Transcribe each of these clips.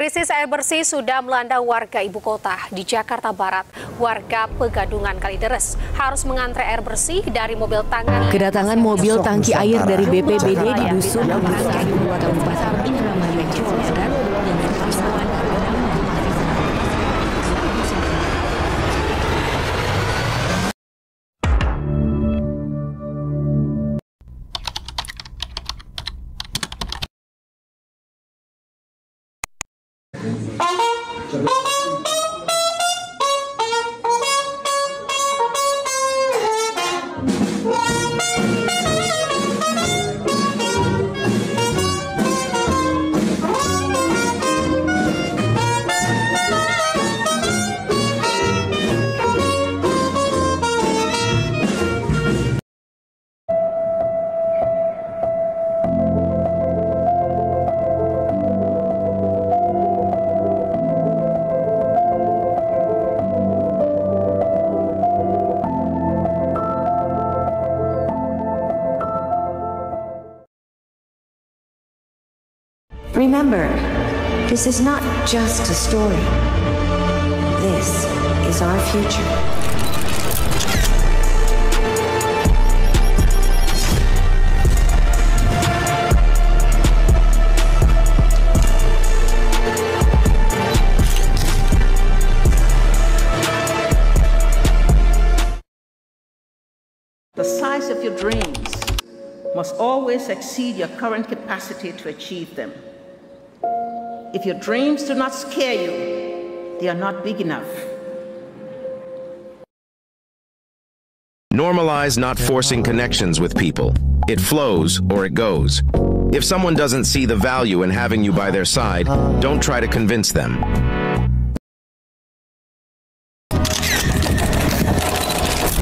Krisis air bersih sudah melanda warga ibu kota. Di Jakarta Barat, warga Pegadungan Kalideres harus mengantre air bersih dari mobil tangan. Kedatangan mobil tangki air dari BPBD di Dusun Kabupaten Indramayu, Jawa Barat yang terpasang. Remember, this is not just a story. This is our future. The size of your dreams must always exceed your current capacity to achieve them. If your dreams do not scare you, they are not big enough. Normalize not forcing connections with people. It flows or it goes. If someone doesn't see the value in having you by their side, don't try to convince them.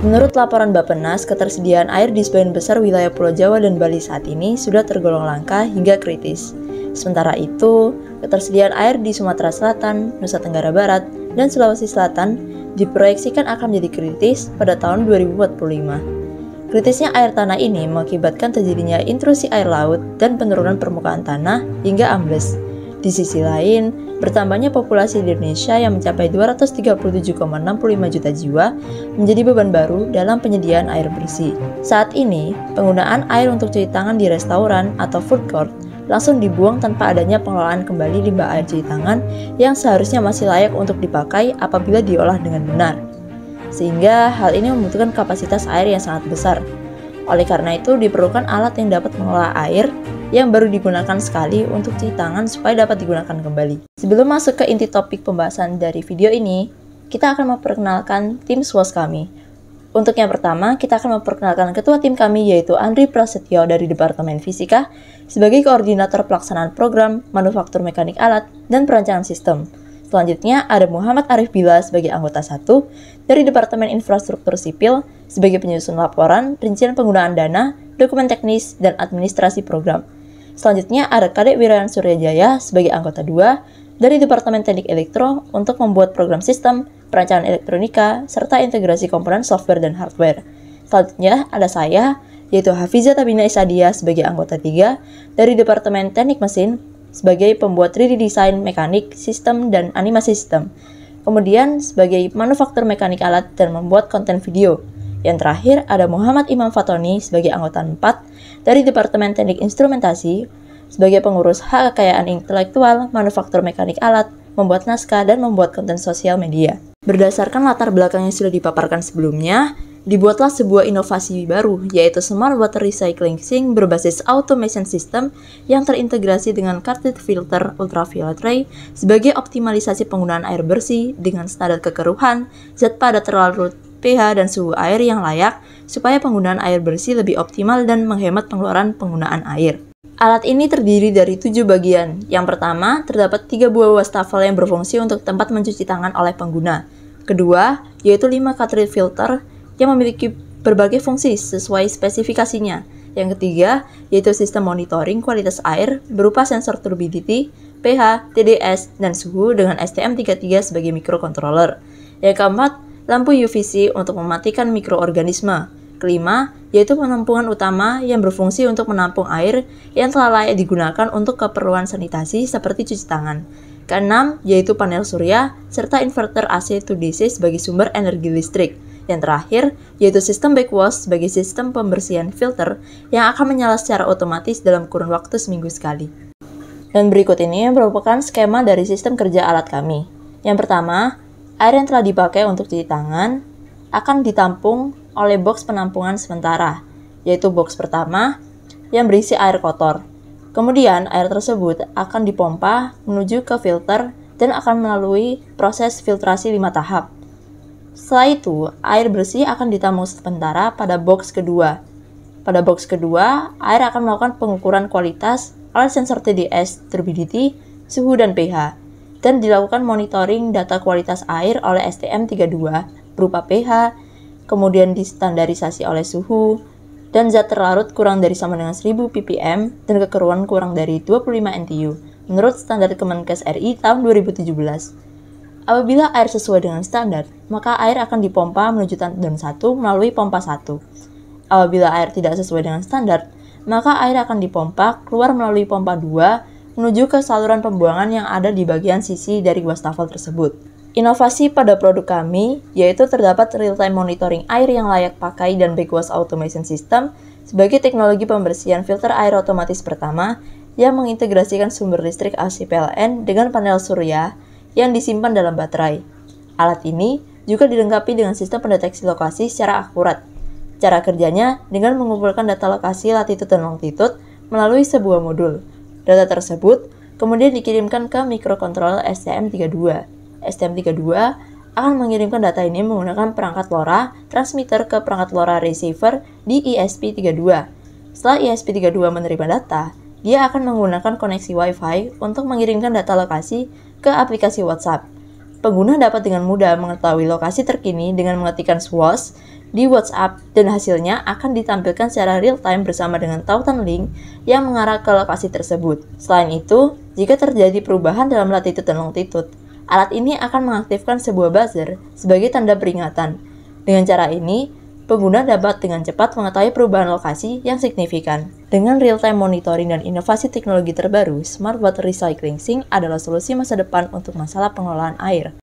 Menurut laporan Bappenas, ketersediaan air di sebagian besar wilayah Pulau Jawa dan Bali saat ini sudah tergolong langka hingga kritis. Sementara itu, ketersediaan air di Sumatera Selatan, Nusa Tenggara Barat, dan Sulawesi Selatan diproyeksikan akan menjadi kritis pada tahun 2045. Kritisnya air tanah ini mengakibatkan terjadinya intrusi air laut dan penurunan permukaan tanah hingga ambles. Di sisi lain, bertambahnya populasi di Indonesia yang mencapai 237,65 juta jiwa menjadi beban baru dalam penyediaan air bersih. Saat ini, penggunaan air untuk cuci tangan di restoran atau food court langsung dibuang tanpa adanya pengelolaan kembali limbah air cuci tangan yang seharusnya masih layak untuk dipakai apabila diolah dengan benar. Sehingga hal ini membutuhkan kapasitas air yang sangat besar. Oleh karena itu diperlukan alat yang dapat mengolah air yang baru digunakan sekali untuk cuci tangan supaya dapat digunakan kembali. Sebelum masuk ke inti topik pembahasan dari video ini, kita akan memperkenalkan tim SWOS kami. Untuk yang pertama, kita akan memperkenalkan ketua tim kami yaitu Andri Prasetyo dari Departemen Fisika sebagai koordinator pelaksanaan program Manufaktur Mekanik Alat dan Perancangan Sistem. Selanjutnya ada Muhammad Arif Bila sebagai anggota 1 dari Departemen Infrastruktur Sipil sebagai penyusun laporan, rincian penggunaan dana, dokumen teknis, dan administrasi program. Selanjutnya ada Kadek Wirayan Suryajaya sebagai anggota 2 dari Departemen Teknik Elektro untuk membuat program sistem, perancangan elektronika, serta integrasi komponen software dan hardware. Selanjutnya ada saya, yaitu Hafiza Tabina Isadia sebagai anggota 3 dari Departemen Teknik Mesin sebagai pembuat 3D desain mekanik, sistem, dan animasi sistem. Kemudian sebagai manufaktur mekanik alat dan membuat konten video. Yang terakhir ada Muhammad Imam Fatoni sebagai anggota 4 dari Departemen Teknik Instrumentasi sebagai pengurus hak kekayaan intelektual, manufaktur mekanik alat, membuat naskah, dan membuat konten sosial media. Berdasarkan latar belakang yang sudah dipaparkan sebelumnya, dibuatlah sebuah inovasi baru, yaitu Smart Water Recycling Sink berbasis automation system yang terintegrasi dengan cartridge filter ultraviolet ray sebagai optimalisasi penggunaan air bersih dengan standar kekeruhan, zat padat terlarut, pH, dan suhu air yang layak supaya penggunaan air bersih lebih optimal dan menghemat pengeluaran penggunaan air. Alat ini terdiri dari 7 bagian. Yang pertama, terdapat 3 buah wastafel yang berfungsi untuk tempat mencuci tangan oleh pengguna. Kedua, yaitu 5 cartridge filter yang memiliki berbagai fungsi sesuai spesifikasinya. Yang ketiga, yaitu sistem monitoring kualitas air berupa sensor turbidity, pH, TDS, dan suhu dengan STM32 sebagai microcontroller. Yang keempat, lampu UVC untuk mematikan mikroorganisme. Kelima, yaitu penampungan utama yang berfungsi untuk menampung air yang telah layak digunakan untuk keperluan sanitasi seperti cuci tangan. Keenam, yaitu panel surya, serta inverter AC to DC sebagai sumber energi listrik. Yang terakhir, yaitu sistem backwash sebagai sistem pembersihan filter yang akan menyala secara otomatis dalam kurun waktu seminggu sekali. Dan berikut ini merupakan skema dari sistem kerja alat kami. Yang pertama, air yang telah dipakai untuk cuci tangan akan ditampung oleh box penampungan sementara, yaitu box pertama yang berisi air kotor. Kemudian, air tersebut akan dipompa menuju ke filter dan akan melalui proses filtrasi 5 tahap. Setelah itu, air bersih akan ditampung sementara pada box kedua. Pada box kedua, air akan melakukan pengukuran kualitas oleh sensor TDS, turbidity, suhu, dan pH, dan dilakukan monitoring data kualitas air oleh STM32 berupa pH, kemudian distandarisasi oleh suhu, dan zat terlarut kurang dari sama dengan 1000 ppm dan kekeruan kurang dari 25 NTU menurut standar Kemenkes RI tahun 2017. Apabila air sesuai dengan standar, maka air akan dipompa menuju tandon 1 melalui pompa 1. Apabila air tidak sesuai dengan standar, maka air akan dipompa keluar melalui pompa 2 menuju ke saluran pembuangan yang ada di bagian sisi dari wastafel tersebut. Inovasi pada produk kami yaitu terdapat real-time monitoring air yang layak pakai dan backwash automation system sebagai teknologi pembersihan filter air otomatis pertama yang mengintegrasikan sumber listrik AC PLN dengan panel surya yang disimpan dalam baterai. Alat ini juga dilengkapi dengan sistem pendeteksi lokasi secara akurat. Cara kerjanya dengan mengumpulkan data lokasi latitude dan longitude melalui sebuah modul. Data tersebut kemudian dikirimkan ke microcontroller STM32. STM32 akan mengirimkan data ini menggunakan perangkat LoRa transmitter ke perangkat LoRa receiver di ESP32. Setelah ESP32 menerima data, dia akan menggunakan koneksi Wi-Fi untuk mengirimkan data lokasi ke aplikasi WhatsApp. Pengguna dapat dengan mudah mengetahui lokasi terkini dengan mengetikkan SWOS di WhatsApp dan hasilnya akan ditampilkan secara real-time bersama dengan tautan link yang mengarah ke lokasi tersebut. Selain itu, jika terjadi perubahan dalam latitude dan longitude, alat ini akan mengaktifkan sebuah buzzer sebagai tanda peringatan. Dengan cara ini, pengguna dapat dengan cepat mengetahui perubahan lokasi yang signifikan. Dengan real-time monitoring dan inovasi teknologi terbaru, Smart Water Recycling Sink adalah solusi masa depan untuk masalah pengelolaan air.